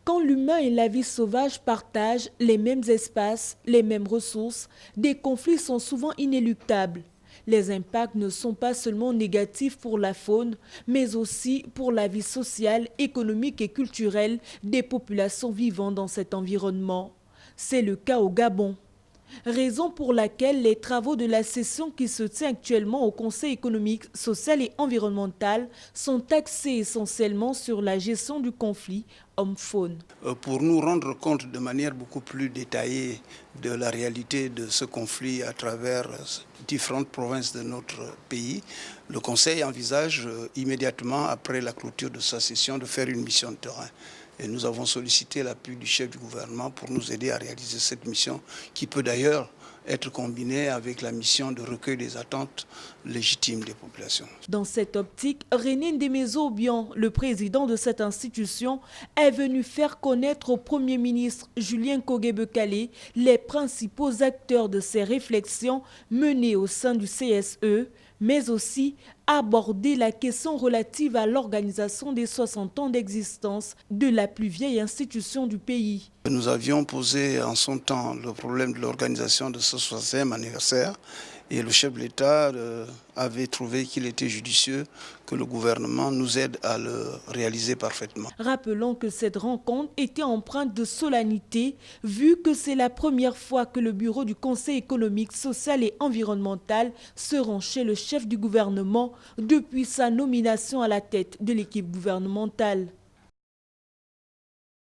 Quand l'humain et la vie sauvage partagent les mêmes espaces, les mêmes ressources, des conflits sont souvent inéluctables. Les impacts ne sont pas seulement négatifs pour la faune, mais aussi pour la vie sociale, économique et culturelle des populations vivant dans cet environnement. C'est le cas au Gabon. Raison pour laquelle les travaux de la session qui se tient actuellement au Conseil économique, social et environnemental sont axés essentiellement sur la gestion du conflit homme-faune. Pour nous rendre compte de manière beaucoup plus détaillée de la réalité de ce conflit à travers différentes provinces de notre pays, le Conseil envisage immédiatement après la clôture de sa session de faire une mission de terrain. Et nous avons sollicité l'appui du chef du gouvernement pour nous aider à réaliser cette mission qui peut d'ailleurs être combinée avec la mission de recueil des attentes légitimes des populations. Dans cette optique, René Ndemezo-Obiang, le président de cette institution, est venu faire connaître au Premier ministre Julien Kogue-Bekale les principaux acteurs de ces réflexions menées au sein du CSE, mais aussi aborder la question relative à l'organisation des 60 ans d'existence de la plus vieille institution du pays. Nous avions posé en son temps le problème de l'organisation de ce 60e anniversaire et le chef de l'État avait trouvé qu'il était judicieux que le gouvernement nous aide à le réaliser parfaitement. Rappelons que cette rencontre était empreinte de solennité, vu que c'est la première fois que le bureau du Conseil économique, social et environnemental se rend chez le chef du gouvernement depuis sa nomination à la tête de l'équipe gouvernementale.